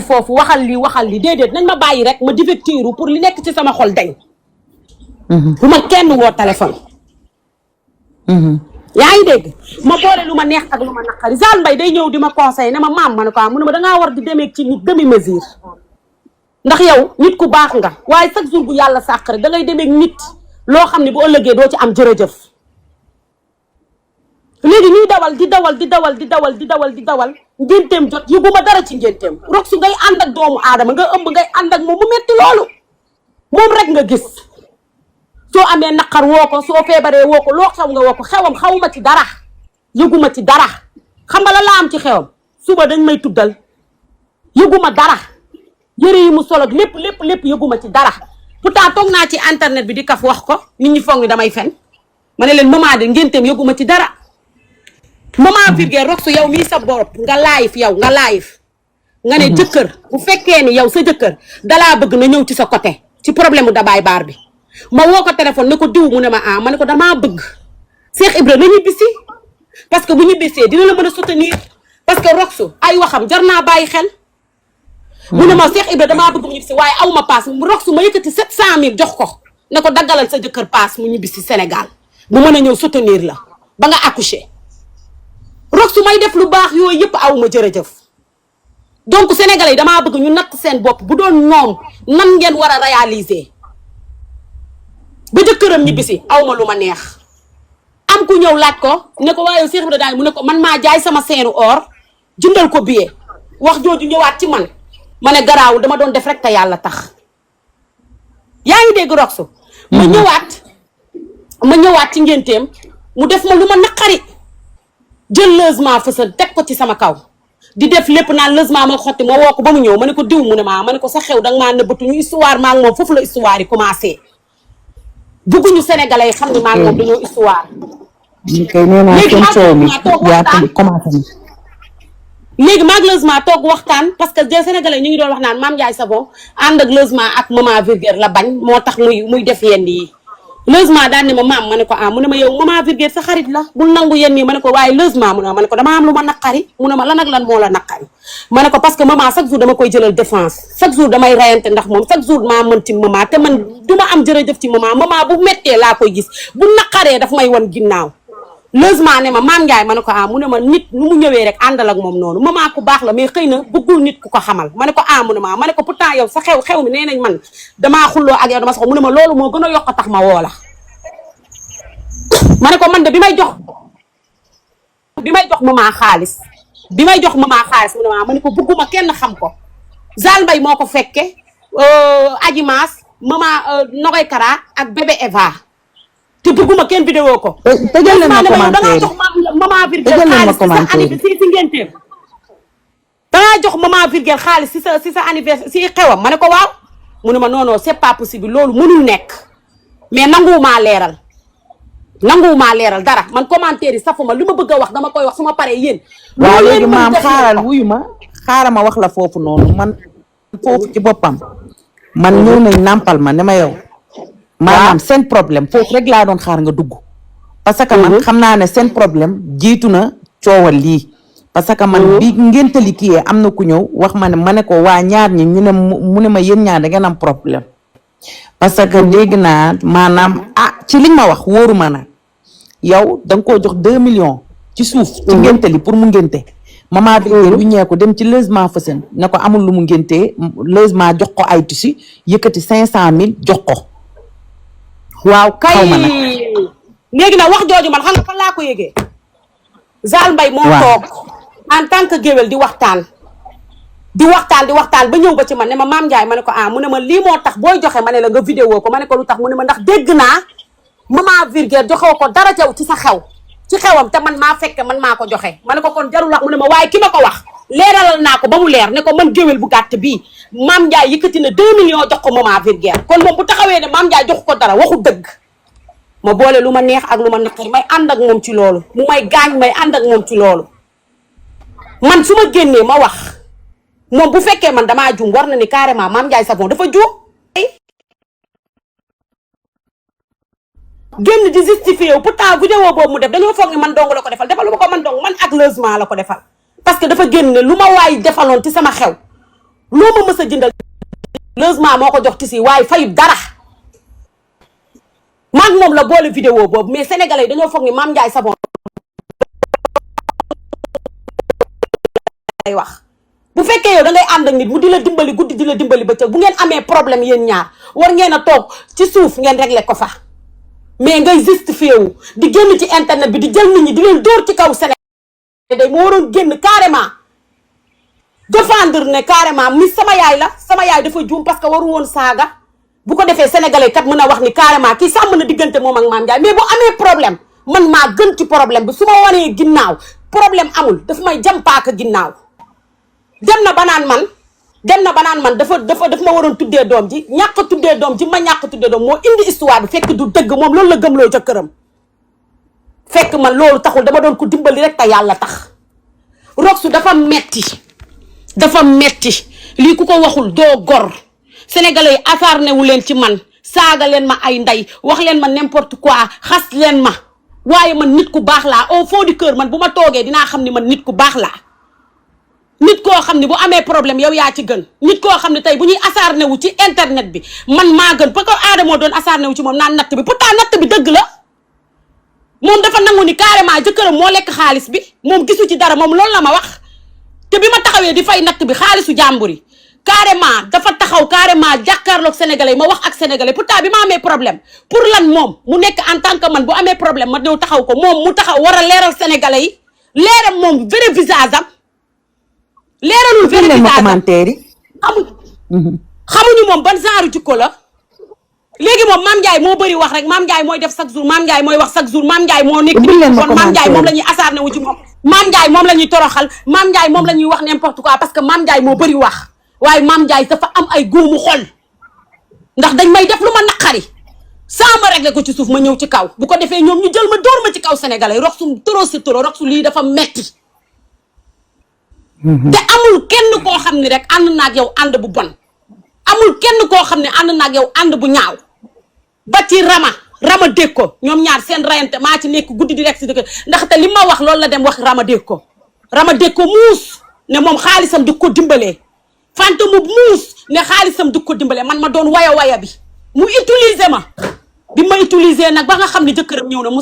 foofu waxal li déedéet nañ ma bàyyi rek ma divertiru pour li nekk ci sama xol dañ. bu ma kenn woo téléphone. yaa ngi dégg ma boole lu ma neex ak lu ma naqari Zale Mbaye day ñëw di ma conseil ne ma maam ma ne ko mu ne ma dangaa war di demee ci nit demi mesure ndax yow nit ku baax nga waaye chaque jour bu yàlla sàq rek da ngay demee nit loo xam ne bu ëllëgee doo ci am jërëjëf. léegi ñuy dawal di dawal ngénteem jot yëguma dara ci ngénteem rok su ngay ànd ak doomu aadama nga ëmb ngay ànd ak moom mu metti loolu moom rek nga gis. soo amee naqar woo ko soo feebaree woo ko loo xew nga woo ko xewam xawuma ci dara yëguma ci dara xam nga la laa am ci xewam suba dañ may tuddal yëguma dara yëre yi mu solo lépp yëguma ci dara pourtant toog naa ci internet bi di kaf wax ko nit ñi foog ni damay fen ma ne leen maman de ngénteem yëguma ci dara maman Virgile Roxu yow mii sa bopp nga live nga ne jëkkër bu fekkee ni yow sa jëkkër dalaa bëgg na ñëw ci sa côté ci problème mu dabaay baar bi ma woo ko téléphone ne ko diw mu ne ma ma ne ko damaa bëgg Cheikh Ibra na ñibbisi parce que bu ñibbisee dina la mën a soutenir parce que Roxu ay waxam jar naa bàyyi xel. mu ne ma Cheikh Ibra damaa bëgg mu ñibbisi waaye aw ma paas Roxu ma yëkkati 700000 jox ko ne ko daggalal sa jëkkër paas mu ñibbisi Sénégal bu mën a ñëw soutenir la ba nga accoucher Roxu may def lu baax yooyu yëpp aw ma jërëjëf. donc sénégalais yi damaa bëgg ñu natt seen bopp bu doon ñoom nan ngeen war a réaliser. ba jëkkëram ñibbisi aw ma lu ma neex am ku ñëw laaj ko ne ko waaye Cheikh Ibra daal mu ne ko man maa jaay sama seenu or jëndal ko billet wax jooju ñëwaat ci man ma ne garaawul dama doon def rek te yàlla tax yaa ngi dégg Roxu ma ñëwaat ci ngénteem mu def ma lu ma naqari jël logement fësal teg ko ci sama kaw di def lépp naan logement ma xotti ma woo ko ba mu ñëw ma ne ko diw mu ne ma ne ko sa xew danga maa nëbbatu ñu histoire maa ngi moom foofu la histoire yi commencé bëgguñu sénégalais yi xam ne maa ngi moom dañoo histoire. léegi malheureusement toog waxtaan parce que des sénégalais ñu ngi doon wax naan Mame Ndiaye Savon ànd ak logement ak maman Virgile la bañ moo tax muy def yenn yi. logement daan ne ma maam ma ne ko mu ne ma yow maman Virgile sa xarit la bul nangu yenn yi ma ne ko waaye logement mu ne ma ne ko dama am lu ma naqari mu ne ma lan ak lan moo la naqari. ma ne ko parce que maman chaque jour dama koy jëlal défense chaque jour damay rayante ndax moom chaque jour maa mën ci maman te man du ma am jërëjëf ci maman bu méttee laa koy gis bu naqaree daf may wan ginnaaw. logement ne ma Mame Ndiaye ma ne ko mu ne ma nit nu mu ñëwee rek àndal ak moom noonu maman ku baax la mais xëy na bëggul nit ku ko xamal ma ne ko mu ne ma ne ko pourtant yow sa xew mi nee nañ man damaa xulloo ak yow dama sax mu ne ma loolu moo gën a yokk tax ma woo la ma ne ko man de bi may jox maman xaalis mu ne ma ne ko bëgguma kenn xam ko Zale Mbaye moo ko fekke Aji Maas maman Nogoy Kara ak bébé Eva te bëgguma kenn vidéo ko. tëjal leen ma commentaire dangaa jox maman Virgile xaalis si ngénteem dangaa jox maman Virgile xaalis si sa anniversaire si xewam ma ne ko waaw mu ne ma non c'est pas possible loolu mënul nekk mais nanguwumaa leeral dara man commentaire yi safuma li ma bëgg a wax dama koy wax su ma paree yéen. waaw léegi maam xaaral ma wax la foofu noonu man foofu ci boppam man ñëw nañ nàmpal ma ne ma yow. maanaam seen problème foofu rek laa doon xaar nga dugg. parce que man xam naa ne seen problème jiitu na coowal lii. parce que man bi ngéntali kii am na ku ñëw wax ma ne ko waa ñaar ñi ñu ne mu ne ma yéen ñaar da ngeen am problème. parce que dégg naa maanaam ci liñ ma wax wóoru ma na yow da nga koo jox 2 millions ci suuf. ci ngéntali pour mu ngénte. maman Virgile bu ñëwee ko dem ci logement Fësën ne ko amul lu mu ngéntee logement jox ko ay tissu yëkkati 500000 jox ko. waaw kay léegi nag wax jooju man xam nga fan laa ko yëgee. Zale Mbaye moo toog en tant que géwél di waxtaan ba ñëw ba ci man ne ma Mame Ndiaye ma ne ko mu ne ma lii moo tax booy joxe ma ne la nga vidéo ko ma ne ko lu tax mu ne ma ndax dégg naa maman Virgile joxew ko dara jaw ci sa xew ci xewam te man maa fekke man maa ko joxe ma ne ko kon jarul wax mu ne ma waaye ki ma ko wax leeralal naa ko ba mu leer ne ko man géwél bu gàtt bii Mame Ndiaye yëkkati na 2 millions jox ko maman Virgile kon moom bu taxawee ne Mame Ndiaye jox ko dara waxu dëgg ma boole lu ma neex ak lu ma naqari may ànd ak moom ci loolu mu may gaañ may ànd ak moom ci loolu man su ma génnee ma wax moom bu fekkee man damaa juum war na ni carrément Mame Ndiaye Savon dafa juum génn di justifié wu pourtant vidéo boobu mu def dañoo foog ni man dong la ko defal ko man dong man ak logement la ko defal parce que dafa génn ne lu ma waay defaloon ci sama xew loo ma mës a jëndal heureusement moo ko jox tisi waaye fayut dara maag moom la boole vidéo boobu mais sénégalais yi dañoo foog ni Mame Ndiaye Savon ay wax bu fekkee yow da ngay ànd ak nit mu di la dimbali guddi di la dimbali bëccëg bu ngeen amee problème yéen ñaar war ngeen a toog ci suuf ngeen régler ko fa mais ngay justifié wu di génn ci internet bi di jël nit ñi di leen dóor ci kaw Sénégal day moo waroon génn carrément défendre ne carrément mi sama yaay la sama yaay dafa juum parce que waru woon saaga bu ko defee sénégalais kat mën a wax ni carrément kii sàmm na diggante moom ak Mame Ndiaye mais bu amee problème man maa gën ci problème bi su ma wanee ginnaaw problème amul daf may jam paaka ginnaaw dem na ba naan man daf ma waroon tuddee doom ji ñàkk tuddee doom ji ma ñàkk tuddee doom moo indi histoire bi fekk du dëgg moom loolu la gëmloo ca këram fekk man loolu taxul dama doon ko dimbali rek te yàlla tax Roxu dafa metti lii ku ko waxul doo gor sénégalais yi acharné wu leen ci man saaga leen ma ay ndey wax leen ma n'importe quoi xas leen ma waaye man nit ku baax laa au fond du cœur man bu ma toogee dinaa xam ni man nit ku baax laa nit koo xam ne bu amee problème yow yaa ci gën nit koo xam ne tey bu ñuy acharné wu ci internet bi man maa gën parce que Adamo doon acharné wu ci moom naan natt bi pourtant natt bi dëgg la moom dafa nangu ni carrément jëkkëram moo lekk xaalis bi moom gisu ci dara moom loolu la ma wax te bi ma taxawee di fay natt bi xaalisu jàmbur yi carrément dafa taxaw carrément jàkkaarloog sénégalais ma wax ak sénégalais pourtant bi ma amee problème pour lan moom mu nekk en tant que man bu amee problème ma ñëw taxaw ko moom mu taxaw war a leeral sénégalais yi leeral moom vrai visage am leeralul vrai visage am commentaire yi xamuñu moom ban genre jikko la léegi moom Mame Ndiaye moo bëri wax rek Mame Ndiaye mooy def chaque jour Mame Ndiaye mooy wax chaque jour Mame Ndiaye moo nekk kon Mame Ndiaye moom la ñuy acharné wu ci moom Mame Ndiaye moom la ñuy toroxal Mame Ndiaye moom la ñuy wax n'importe quoi parce que Mame Ndiaye moo bëri wax waaye Mame Ndiaye dafa am ay góomu xol ndax dañ may def lu ma naqari saa ma réglé ko ci suuf ma ñëw ci kaw bu ko defee ñoom ñu jël ma dóor ma ci kaw sénégalais Roxu trop c'est trop Roxu lii dafa metti te amul kenn koo xam ne rek ànd naag yow ànd bu bon amul kenn koo xam ne ànd naag yow ànd bu ñaaw ba ci rama dégg ko ñoom ñaar seen rayante maa ci nekk guddi di rek si dëkk ndaxte li ma wax loolu la dem wax rama dégg ko muus ne moom xaalisam di ko dimbalee fante mu muus ne xaalisam di ko dimbalee man ma doon waya bi mu utiliser ma bi ma utiliser nag ba nga xam ne jëkkëram ñëw na mu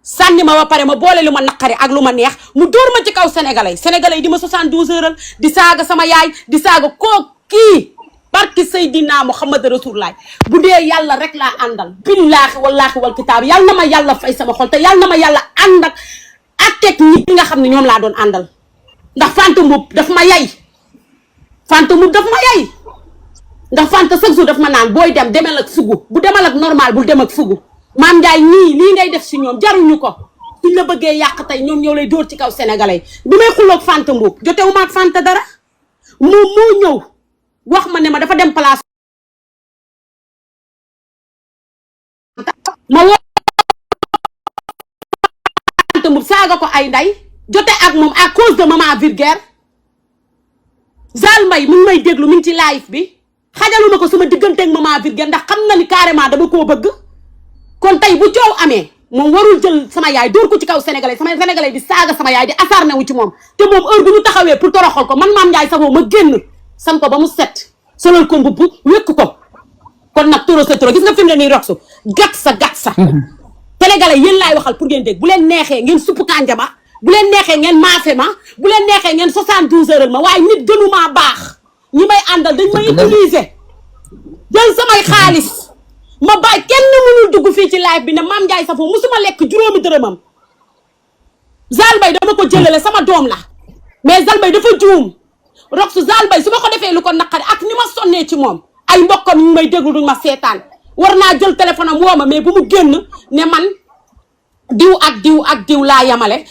sànni ma ba pare ma boole lu ma naqari ak lu ma neex mu dóor ma ci kaw sénégalais yi di ma 72 heures di saaga sama yaay di saaga koo kii barki Seydina Muhammad Rasulullah bu dee yàlla rek laa àndal billaahi wallaahi wal kitaab yàlla na ma yàlla fay sama xol te yàlla na ma yàlla ànd ak teg ñi nga xam ne ñoom laa doon àndal ndax Fanta Mboup daf ma yay ndax Fanta chaque jour daf ma naan booy demal ak fugu bu demal ak normal bul dem ak fugu Mame Ndiaye ñii lii ngay def si ñoom jaruñu ko suñ la bëggee yàq tey ñoom ñoo lay dóor ci kaw sénégalais bi may xuloog Fanta Mboup jotewu ma ak Fanta dara moom moo ñëw wax ma ne ma dafa dem place ma woo Fanta Mboup saaga ko ay nday jote ak moom à cause de maman vulgaire Zal Mbaye mu ngi may déglu mi ngi ci live bi xajaluma ko suma digganteeg maman vulgaire ndax xam na ni carrément dama koo bëgg kon tey bu coow amee moom warul jël sama yaay dóor ko ci kaw sénégalais di saaga sama yaay di acharné wu ci moom te moom heure bu ñu taxawee pour toroxal ko man Mame Ndiaye Savon ma génn san ko ba mu set solal ko mbubb wékk ko kon nag toro sa toro gis nga fi mu ne nii Roxu gat sa sénégalais yéen laay waxal pour ngeen dégg bu leen neexee ngeen supp kànja ma bu leen neexee ngeen maafe ma bu leen neexee ngeen 72 heures ma waaye nit gënumaa baax ñi may àndal dañ may utiliser jël samay xaalis ma bàyyi kenn mënul dugg fii ci live bi ne Mame Ndiaye Savon musuma lekk juróomi dërëmam Zal Mbaye dama ko jëlale sama doom la mais Zal Mbaye dafa juum Roxu Zal Mbaye su ma ko defee lu ko naqari ak ni ma sonnee ci moom ay mbokkam ñu may déglu duñ ma seetaan war naa jël téléphone am woo ma mais bu mu génn ne man diw ak diw laa yamale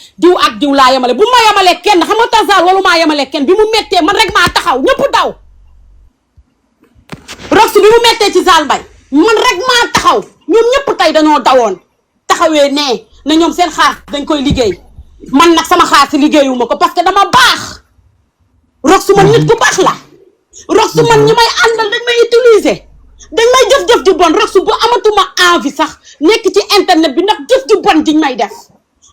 bu ma yamalee kenn xam nga tasal walu maa yamalee kenn bi mu mettee man rek maa taxaw ñëpp daw Roxu bi mu mettee ci Zal Mbaye man rek maa taxaw ñoom ñëpp tey dañoo dawoon taxawee nee na ñoom seen xaas dañ koy liggéey man nag sama xaas liggéeyuma ko parce que dama baax Roxu man nit ku baax la Roxu man ñi may àndal dañ may utiliser dañ may jëf-jëf ju bon Roxu bu amatuma envie sax nekk ci internet bi ndax jëf ju bon diñ may def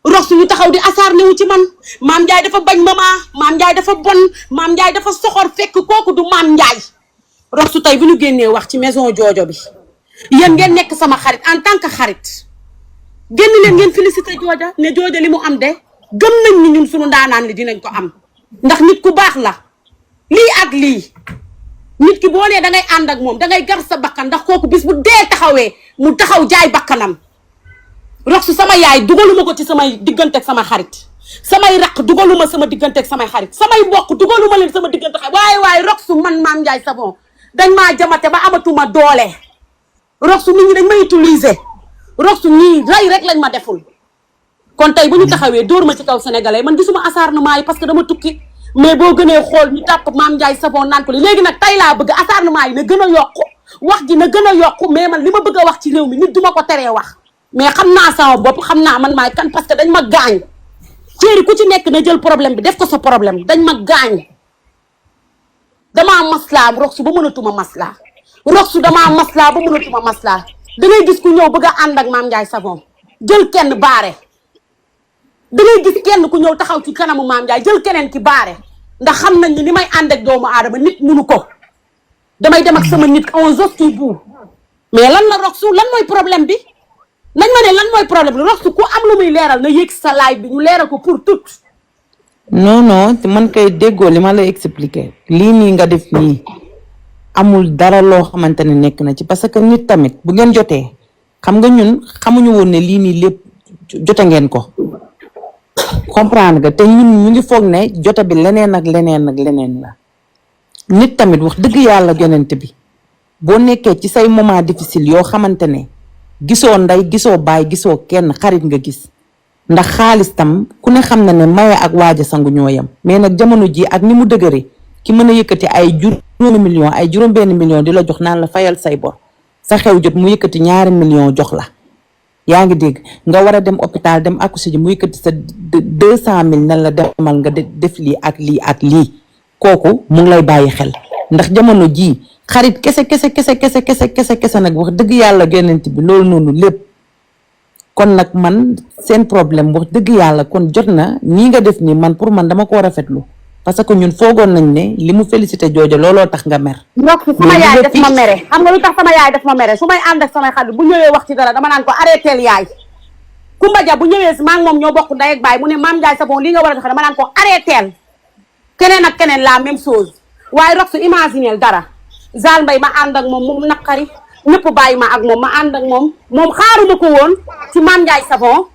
rox suñu taxaw di acharné wu ci man Mame Ndiaye dafa bañ maman Mame Ndiaye dafa bon Mame Ndiaye dafa soxor fekk kooku du Mame Ndiaye rox su tey bu ñu génnee wax ci maison joojo bi yéen ngeen nekk sama xarit en tant que xarit génn leen ngeen félicité jooja ne jooja li mu am de gëm nañ ni ñun suñu ndaanaan li dinañ ko am ndax nit ku baax la lii ak lii nit ki boo nee da ngay ànd ak moom da ngay gar sa bakkan ndax kooku bis bu dee taxawee mu taxaw jaay bakkanam rox su sama yaay dugaluma ko ci samay diggante ak sama xarit samay raq dugaluma sama diggante ak samay xarit samay mbokk dugaluma leen sama diggante xarit waaye rox su man Mame Ndiaye Savon dañ maa jamate ba amatuma doole rox su nit ñi dañ ma utiliser rox su ñii rey rek lañ ma deful kon tey bu ñu taxawee dóor ma ci kaw sénégalais man gisuma acharnement yi parce que dama tukki mais boo gënee xool ñu tàpp Mame Ndiaye Savon naan ko léegi nag tey laa bëgg acharnement yi na gën a yokku wax ji na gën a yokku mais man li ma bëgg a wax ci réew mi nit duma ko teree wax mais xam naa sama bopp xam naa man maay kan parce que dañ ma gaañ céeri ku ci nekk na jël problème bi def ko sa problème dañ ma gaañ damaa maslaa rox su ba mënatuma maslaa rox su damaa maslaa ba mënatuma maslaa da ngay gis ku ñëw bëgg a ànd ak Mame Ndiaye Savon jël kenn baare da ngay gis kenn ku ñëw taxaw ci kanamu Mame Ndiaye jël keneen ki baare ndax xam nañ ni may ànd ak doomu aadama nit munu ko damay dem ak sama nit on jusqu'au bout mais lan la rox su lan mooy problème bi nañ ma ne lan mooy problème bi rox su ku am lu muy leeral na yëg sa live bi ñu leeral ko pour tout non man kay déggoo li ma lay expliquer lii nii nga def nii amul dara loo xamante ne nekk na ci parce que nit tamit bu ngeen jotee xam nga ñun xamuñu woon ne lii nii lépp jote ngeen ko comprendre nga te ñun ñu ngi foog ne jote bi leneen ak leneen la nit tamit wax dëgg yàlla yonent bi boo nekkee ci say moment difficile yoo xamante ne gisoo ndey gisoo baay gisoo kenn xarit nga gis ndax xaalis tam ku ne xam na ne maye ak waaja sangu ñoo yem mais nag jamono ji ak ni mu dëgëre ki mën a yëkkati ay juróom benn million di la jox naan la fayal say bor sa xew jot mu yëkkati 2 millions jox la yaa ngi dégg nga war a dem hôpital dem accoucher ji mu yëkkati sa 200 000 nan la demal nga def lii ak lii kooku mu ngi lay bàyyi xel ndax jamono ji xarit kese nag wax dëgg yàlla yonent bi loolu noonu lépp kon nag man seen problème wax dëgg yàlla kon jot na nii nga def nii man pour man dama ko rafetlu parce que ñun foogoon nañ ne li mu félicité joojo looloo tax nga mer. ndox sama yaay daf ma mere xam nga lu tax sama yaay daf ma mere su may ànd ak samay xarit bu ñëwee wax ci dara dama naan ko arrêteel yaay Kumba Ja bu ñëwee si maa ngi moom ñoo bokk ndey ak baay mu ne Mame Ndiaye Savon lii nga war a def dama naan ko arrêteel keneen ak keneen la même chose waaye rox su imagineel dara Zal Mbaye ma ànd ak moom mu naqari ñëpp bàyyi ma ak moom ma ànd ak moom xaaruma ko woon ci Mame Ndiaye Savon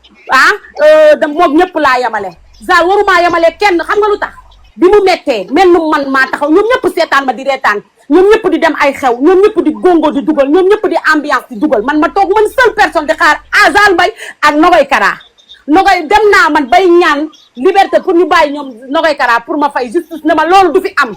moom ñëpp laa yemale Zal warumaa yemale kenn xam nga lu tax bi mu mettee mel nu man maa taxaw ñoom ñëpp seetaan ma di reetaan ñoom ñëpp di dem ay xew ñoom ñëpp di gongo di dugal ñoom ñëpp di ambiance di dugal man ma toog man seule personne di xaar Zal Mbaye ak Nogoy Kara Nogoy dem naa man bay ñaan liberté pour ñu bàyyi ñoom Nogoy Kara pour ma fay justice ne ma loolu du fi am